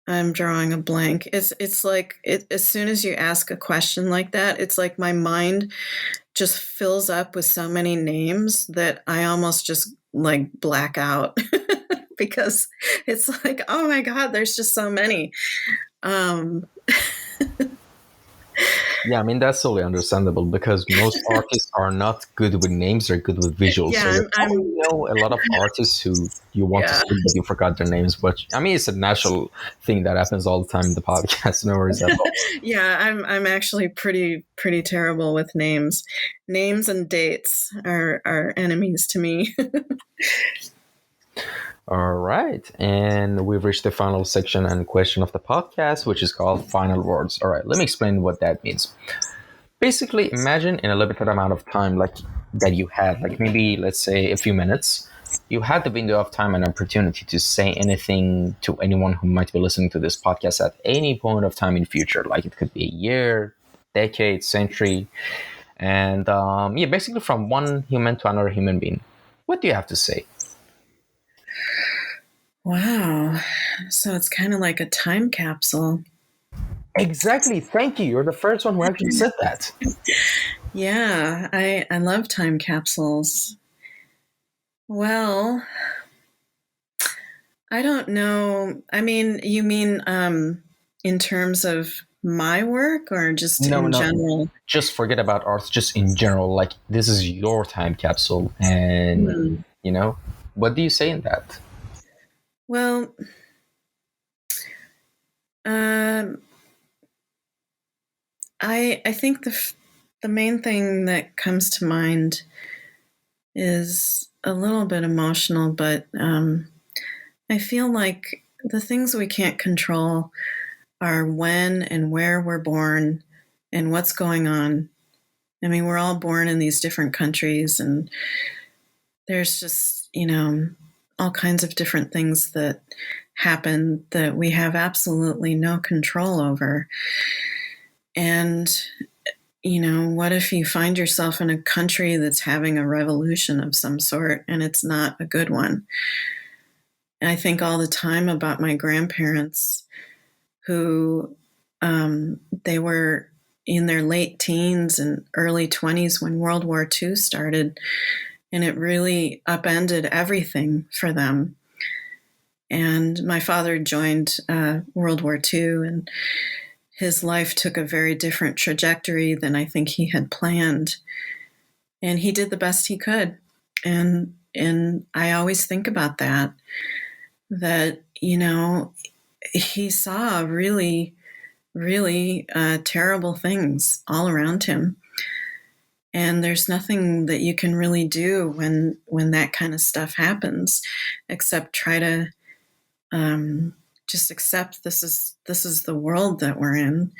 drawing a blank. It's like as soon as you ask a question like that, it's like my mind just fills up with so many names that I almost just like black out because it's like, oh my God, there's just so many. Yeah, I mean that's totally understandable because most artists are not good with names; they're good with visuals. So Yeah, you probably know a lot of artists who you want to yeah, speak, but you forgot their names. But I mean, it's a natural thing that happens all the time in the podcast. No worries at all. yeah. I'm actually pretty terrible with names. Names and dates are enemies to me. All right, and we've reached the final section and question of the podcast, which is called final words. All right, let me explain what that means. Basically, imagine in a limited amount of time, like that you had, like maybe let's say a few minutes, you had the window of time and opportunity to say anything to anyone who might be listening to this podcast at any point of time in future. Like it could be a year, decade, century, and yeah, basically from one human to another human being. What do you have to say? Wow. So it's kind of like a time capsule. Exactly. Thank you. You're the first one who actually said that. Yeah, I love time capsules. Well, I don't know. I mean, you mean in terms of my work or just No, in no, general? just forget about art. Just in general, like this is your time capsule, and Hmm. you know, what do you say in that? Well, um, I think the main thing that comes to mind is a little bit emotional, but I feel like the things we can't control are when and where we're born and what's going on. I mean, we're all born in these different countries, and there's just, all kinds of different things that happen that we have absolutely no control over. And, what if you find yourself in a country that's having a revolution of some sort and it's not a good one? I think all the time about my grandparents who they were in their late teens and early 20s when World War II started, and it really upended everything for them. And my father joined World War II, and his life took a very different trajectory than I think he had planned. And he did the best he could. And I always think about that, he saw really, really terrible things all around him. And there's nothing that you can really do when that kind of stuff happens, except try to just accept this is the world that we're in,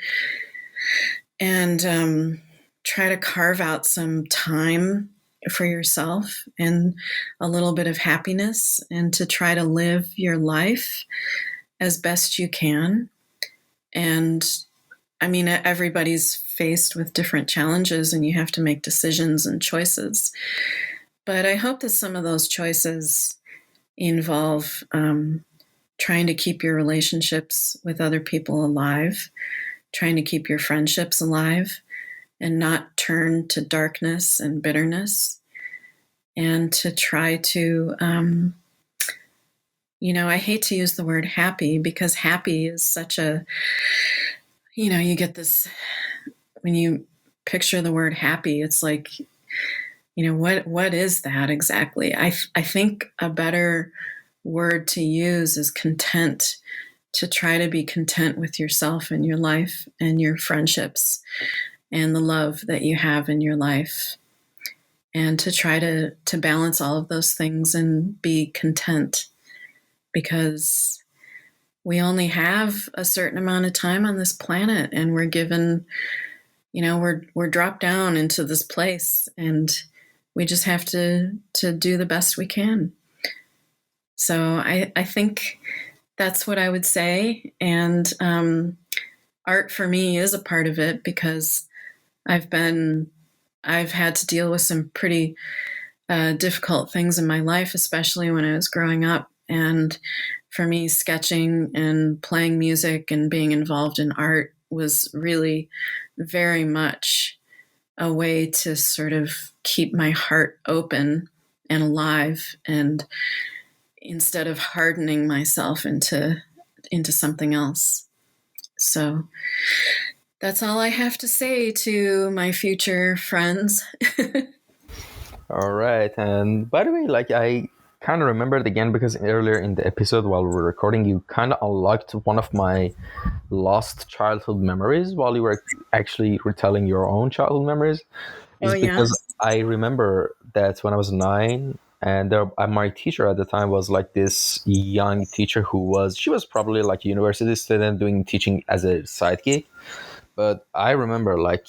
and try to carve out some time for yourself and a little bit of happiness, and to try to live your life as best you can. And I mean, everybody's faced with different challenges and you have to make decisions and choices. But I hope that some of those choices involve trying to keep your relationships with other people alive, trying to keep your friendships alive, and not turn to darkness and bitterness, and to try to, I hate to use the word happy because happy is such a, you get this, when you picture the word happy, it's like, what is that exactly? I think a better word to use is content, to try to be content with yourself and your life and your friendships and the love that you have in your life, and to try to balance all of those things and be content, because we only have a certain amount of time on this planet, and we're given, we're dropped down into this place, and we just have to do the best we can. So I think that's what I would say. And art for me is a part of it, because I've had to deal with some pretty difficult things in my life, especially when I was growing up. And for me, sketching and playing music and being involved in art was really very much a way to sort of keep my heart open and alive, and instead of hardening myself into something else. So that's all I have to say to my future friends. All right. And by the way, like I kind of remembered again because earlier in the episode while we were recording, you kind of unlocked one of my lost childhood memories while you were actually retelling your own childhood memories. Oh, Is yes. because I remember that when I was 9, and my teacher at the time was like this young teacher she was probably like a university student doing teaching as a side gig. But I remember like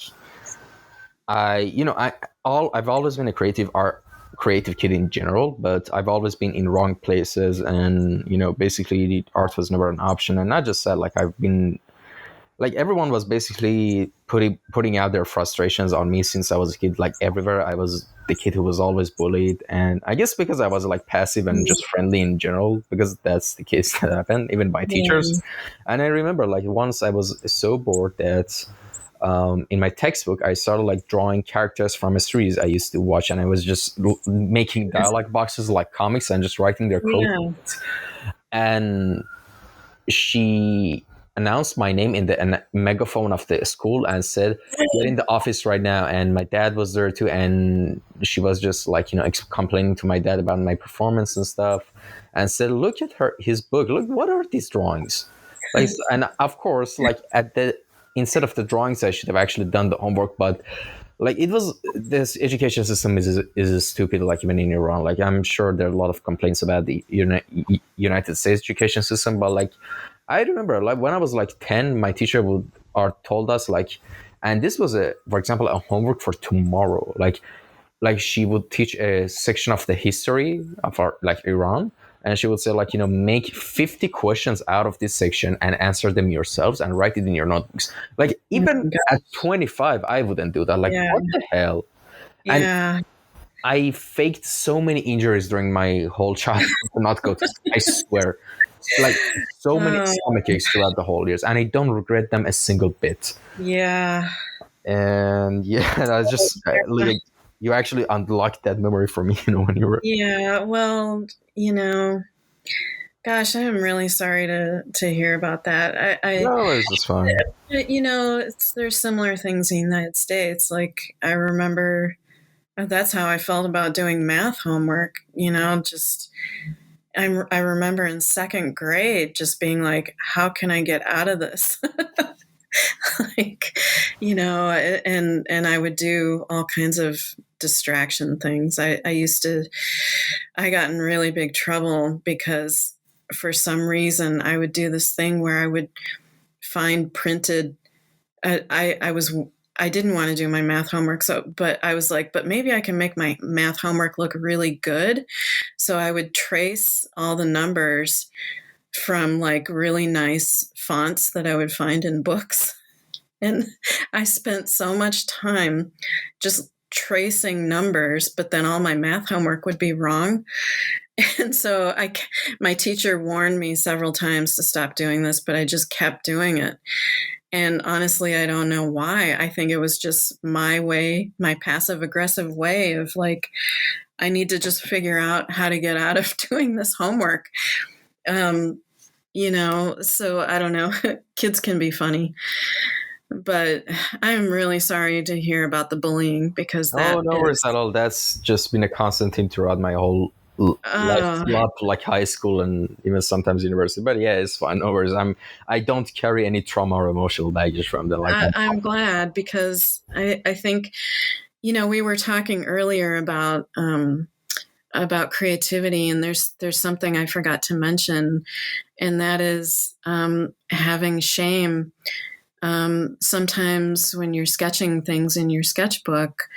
I've always been a creative kid in general, but I've always been in wrong places, and basically art was never an option. And not just that, like I've been like everyone was basically putting out their frustrations on me since I was a kid. Like everywhere, I was the kid who was always bullied, and I guess because I was like passive and just friendly in general, because that's the case that happened even by teachers. Yeah. And I remember like once I was so bored that in my textbook I started like drawing characters from a series I used to watch, and I was just making dialogue boxes like comics and just writing their quotes. Yeah. And she announced my name in the megaphone of the school and said, "Get in the office right now." And my dad was there too, and she was just like complaining to my dad about my performance and stuff, and said, "Look at his book. Look, what are these drawings?" Like, and of course, like instead of the drawings, I should have actually done the homework, but like it was, this education system is stupid, like even in Iran. Like I'm sure there are a lot of complaints about the United States education system, but like I remember like when I was like 10, my teacher told us like, and this was for example a homework for tomorrow, like she would teach a section of the history of our like Iran, and she would say like make 50 questions out of this section and answer them yourselves and write it in your notebooks. Like even at 25 I wouldn't do that. Like Yeah. what the hell. And Yeah. I faked so many injuries during my whole childhood to not go to school. I swear, like so many stomach aches throughout the whole years, and I don't regret them a single bit. Yeah. And yeah, that's just like you actually unlocked that memory for me, when you were. Yeah. Well, gosh, I am really sorry to hear about that. No, it's just fine. There's similar things in the United States. Like I remember that's how I felt about doing math homework. Just I remember in second grade just being like, how can I get out of this? Like, and I would do all kinds of distraction things. I got in really big trouble because for some reason I would do this thing where I would find printed, I didn't want to do my math homework. But I was like, but maybe I can make my math homework look really good. So I would trace all the numbers from like really nice fonts that I would find in books. And I spent so much time just tracing numbers, but then all my math homework would be wrong. And so my teacher warned me several times to stop doing this, but I just kept doing it. And honestly, I don't know why. I think it was just my way, my passive aggressive way of like, I need to just figure out how to get out of doing this homework. So I don't know. Kids can be funny. But I'm really sorry to hear about the bullying because No worries at all. That's just been a constant theme throughout my whole life, like high school and even sometimes university. But yeah, it's fine. No worries. I don't carry any trauma or emotional baggage from them. Like I'm glad because I think, we were talking earlier about creativity, and there's something I forgot to mention, and that is having shame. Sometimes when you're sketching things in your sketchbook,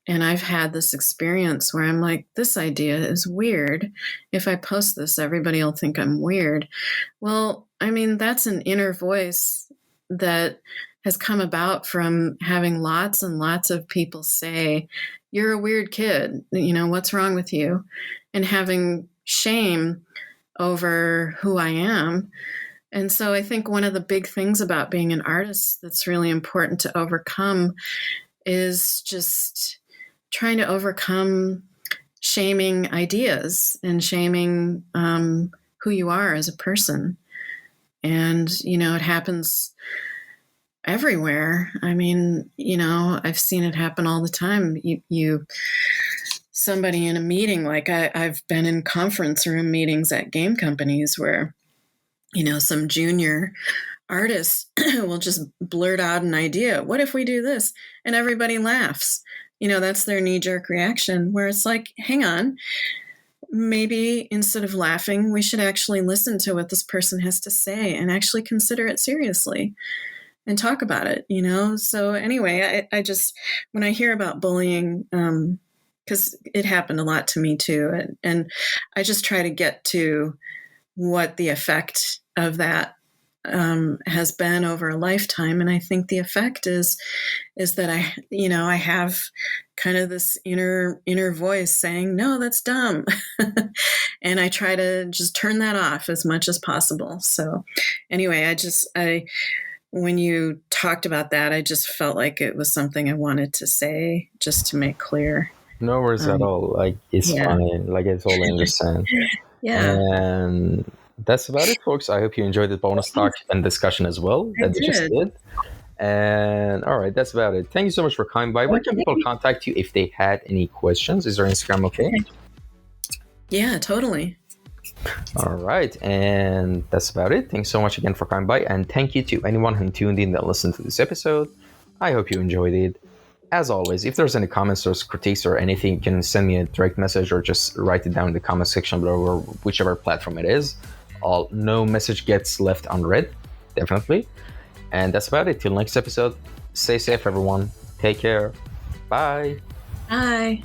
and I've had this experience where I'm like, this idea is weird. If I post this, everybody will think I'm weird. Well, I mean, that's an inner voice that has come about from having lots and lots of people say, you're a weird kid. What's wrong with you? And having shame over who I am. And so I think one of the big things about being an artist that's really important to overcome is just trying to overcome shaming ideas and shaming who you are as a person. And, it happens everywhere. I mean, I've seen it happen all the time. Somebody in a meeting, like I've been in conference room meetings at game companies where, some junior artist will just blurt out an idea. What if we do this? And everybody laughs. That's their knee-jerk reaction, where it's like, hang on, maybe instead of laughing, we should actually listen to what this person has to say and actually consider it seriously and talk about it, So anyway, I just, when I hear about bullying, because it happened a lot to me too, and I just try to get to what the effect of that has been over a lifetime. And I think the effect is that I have kind of this inner voice saying, no, that's dumb. And I try to just turn that off as much as possible. So anyway, when you talked about that, I just felt like it was something I wanted to say just to make clear. No worries at all. Like, it's fine. Like, I totally understand. Yeah. And that's about it, folks. I hope you enjoyed the bonus talk and discussion as well that we just did. And all right, that's about it. Thank you so much for coming by. Where can people contact you if they had any questions? Is their Instagram okay? Yeah, totally. All right, and that's about it. Thanks so much again for coming by, and thank you to anyone who tuned in that listened to this episode. I hope you enjoyed it. As always, if there's any comments or critiques or anything, you can send me a direct message or just write it down in the comment section below, or whichever platform it is. No message gets left unread, definitely. And that's about it. Till next episode, stay safe, everyone. Take care. Bye. Bye.